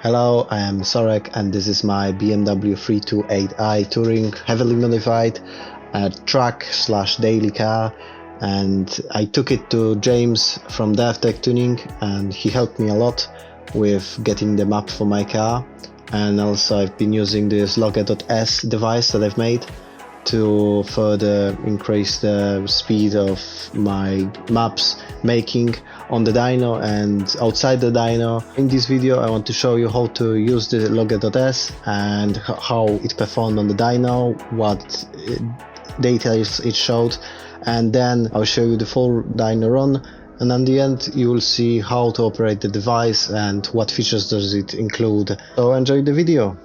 Hello, I am Sorek and this is my BMW 328i Touring heavily modified track/daily car, and I took it to James from DevTech Tuning and he helped me a lot with getting the map for my car. And also I've been using this Logger.s device that I've made to further increase the speed of my maps making on the dyno and outside the dyno. In this video I want to show you how to use the Logger.s and how it performed on the dyno, what data it showed, and then I'll show you the full dyno run, and at the end you will see how to operate the device and what features does it include. So enjoy the video.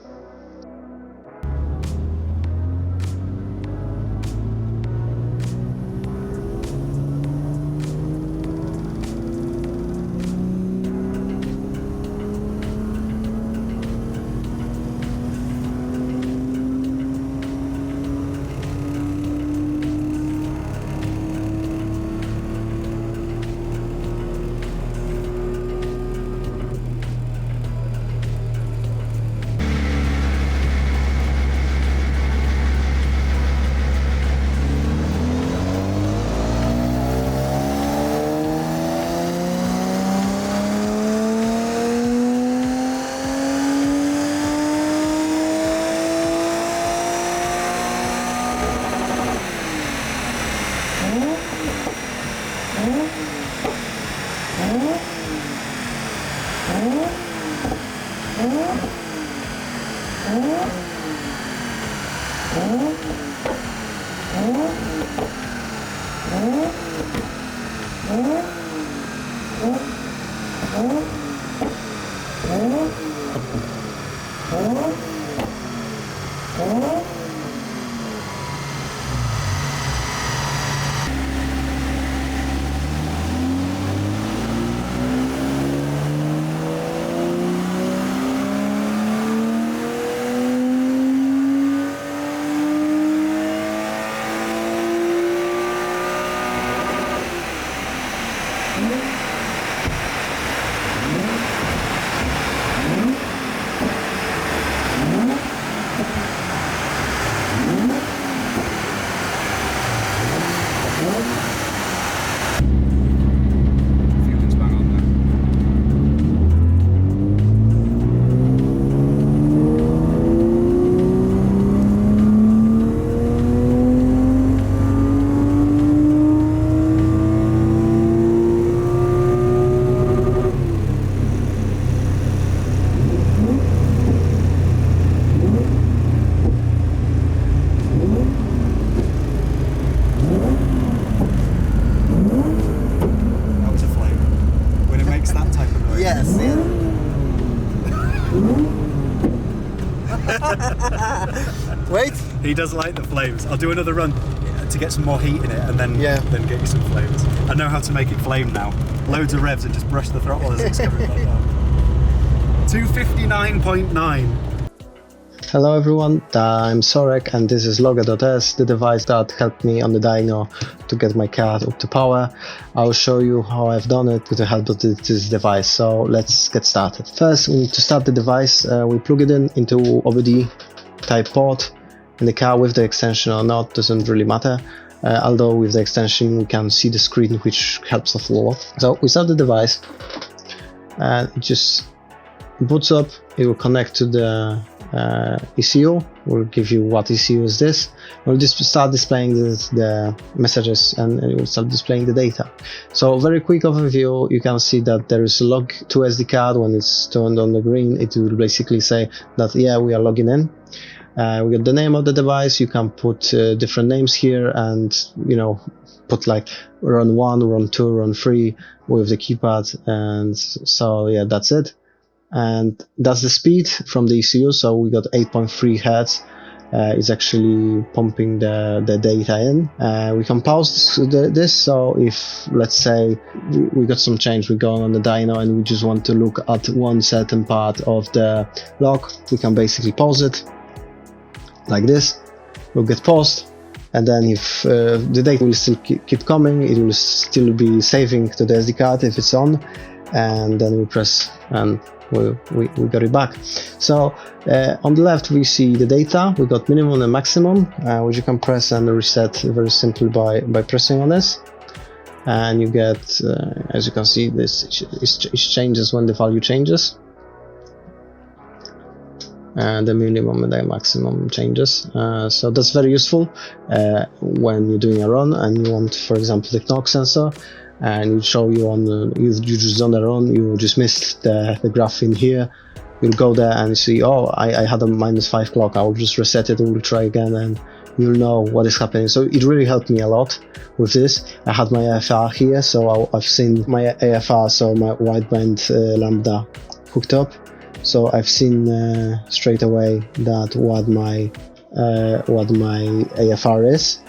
Wait. He does like the flames. I'll do another run to get some more heat in it and then get you some flames. I know how to make it flame now. Loads of revs and just brush the throttle as it's coming back down. 259.9. Hello everyone, I'm Sorek and this is Logger.s, the device that helped me on the dyno to get my car up to power. I'll show you how I've done it with the help of this device, so let's get started. First, we need to start the device. We plug it into OBD type port in the car with the extension or not, doesn't really matter. Although with the extension we can see the screen, which helps us a lot. So we start the device and it just boots up. It will connect to the ECU. We'll give you what ECU is this. We'll just start displaying the messages and it will start displaying the data. So very quick overview, you can see that there is a log to SD card. When it's turned on the green, it will basically say that yeah, we are logging in. We got the name of the device. You can put different names here and put like run 1, run 2, run 3 with the keypad, and so yeah, that's it. And that's the speed from the ECU. So we got 8.3 Hertz. It's actually pumping the data in. We can pause this, so if let's say we got some change, we're going on the dyno and we just want to look at one certain part of the log, we can basically pause it like this. Will get paused, and then if the data will still keep coming, it will still be saving to the SD card if it's on, and then we press and we got it back. So on the left we see the data. We got minimum and maximum, which you can press and reset very simply by pressing on this, and you get, as you can see, this it changes when the value changes, and the minimum and the maximum changes. So that's very useful when you're doing a run and you want, for example, the knock sensor, and it show you on you just on the run, you just missed the graph in here. You'll go there and see, oh, I had a -5 clock, I will just reset it and we'll try again, and you'll know what is happening. So it really helped me a lot with this. I had my AFR here, so I've seen my AFR, so my wideband lambda hooked up. So I've seen straight away that what my AFR is.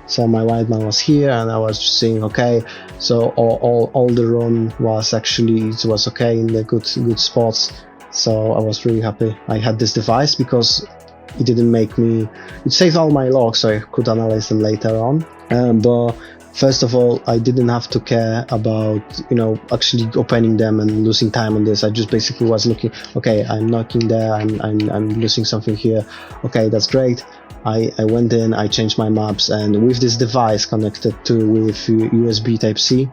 So my wideband was here, and I was just seeing, okay, so all the run was actually, it was okay in the good spots. So I was really happy I had this device, because it didn't make me, it saved all my logs so I could analyze them later on. But first of all, I didn't have to care about, actually opening them and losing time on this. I just basically was looking, okay, I'm knocking there, I'm losing something here. Okay, that's great. I went in, I changed my maps, and with this device connected with USB Type-C,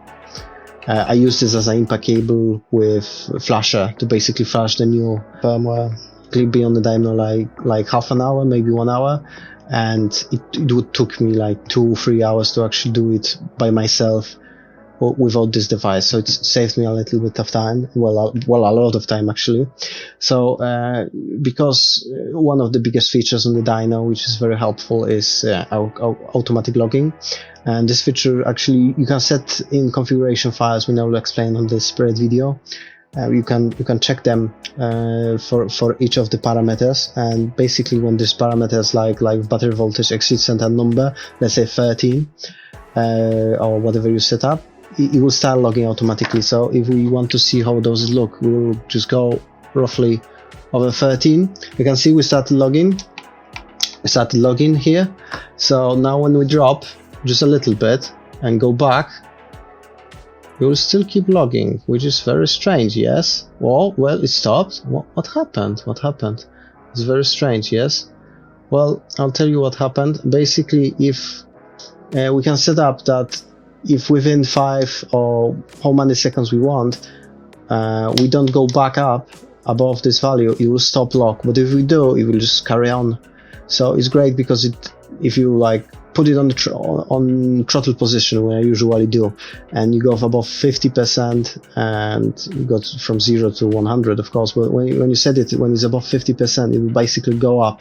I used this as an impact cable with flasher to basically flash the new firmware. Clip be on the Dino like half an hour, maybe 1 hour, and it took me like 2-3 hours to actually do it by myself without this device. So it saved me a little bit of time, well a lot of time actually. So because one of the biggest features on the Dino, which is very helpful, is automatic logging. And this feature actually you can set in configuration files, we will explain on this spread video. You can check them for each of the parameters, and basically when these parameters like battery voltage exceeds certain number, let's say 13 or whatever you set up, it will start logging automatically. So if we want to see how those look, we will just go roughly over 13. You can see we started logging here. So now when we drop just a little bit and go back, you will still keep logging, which is very strange. Yes. Well, it stopped. What happened? It's very strange. Yes. Well, I'll tell you what happened. Basically, if we can set up that if within 5 or how many seconds we want, we don't go back up above this value, it will stop log. But if we do, it will just carry on. So it's great because if you put it on on throttle position, where I usually do, and you go above 50%, and you got from 0 to 100, of course. But when you set it, when it's above 50%, it will basically go up,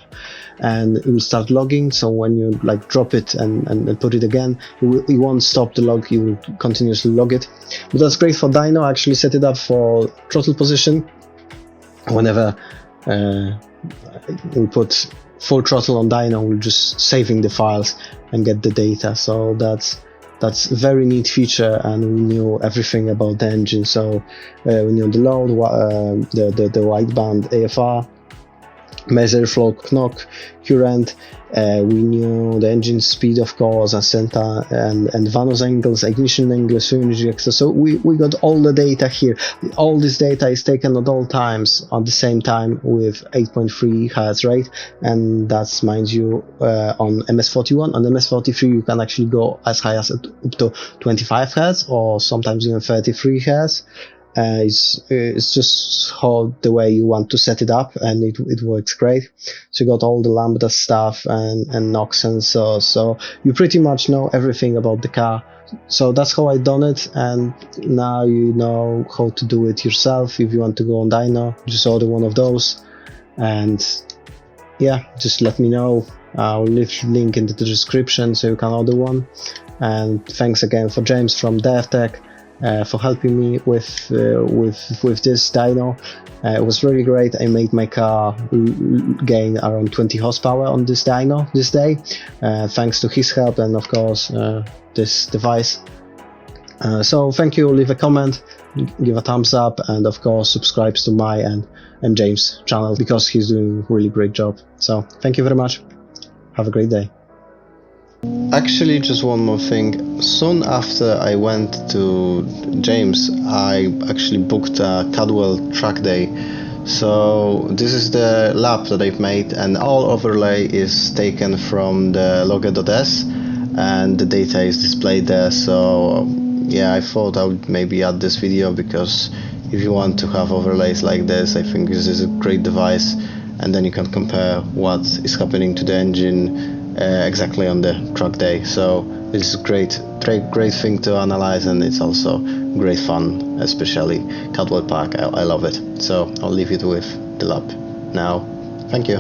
and it will start logging. So when you drop it and put it again, it won't stop the log. You will continuously log it. But that's great for Dino. I actually set it up for throttle position. Whenever we put full throttle on Dino, we're just saving the files and get the data. So that's a very neat feature, and we knew everything about the engine. So we knew the load, the wideband AFR, measure flow, knock, current. We knew the engine speed, of course, Ascenta and Vanos angles, ignition angles, fuel injector. So we got all the data here. All this data is taken at all times at the same time with 8.3 Hz rate, and that's, mind you, on MS41. On MS43 you can actually go as high as up to 25 Hz or sometimes even 33 Hz. It's just how the way you want to set it up, and it works great. So you got all the lambda stuff and knock sensors, so you pretty much know everything about the car. So that's how I done it, and now you know how to do it yourself. If you want to go on Dino, just order one of those, and yeah, just let me know. I'll leave the link in the description so you can order one. And thanks again for James from DevTech for helping me with this Dino. It was really great. I made my car gain around 20 horsepower on this Dino this day, thanks to his help and of course this device. So thank you. Leave a comment, give a thumbs up, and of course subscribe to my and James' channel, because he's doing a really great job. So thank you very much. Have a great day. Actually, just one more thing. Soon after I went to James, I actually booked a Cadwell track day So this is the lab that I've made, and all overlay is taken from the Logger.s, and the data is displayed there. So yeah, I thought I would maybe add this video, because if you want to have overlays like this, I think this is a great device, and then you can compare what is happening to the engine exactly on the track day. So it's a great thing to analyze, and it's also great fun, especially Caldwell Park. I love it. So I'll leave it with the lab now. Thank you.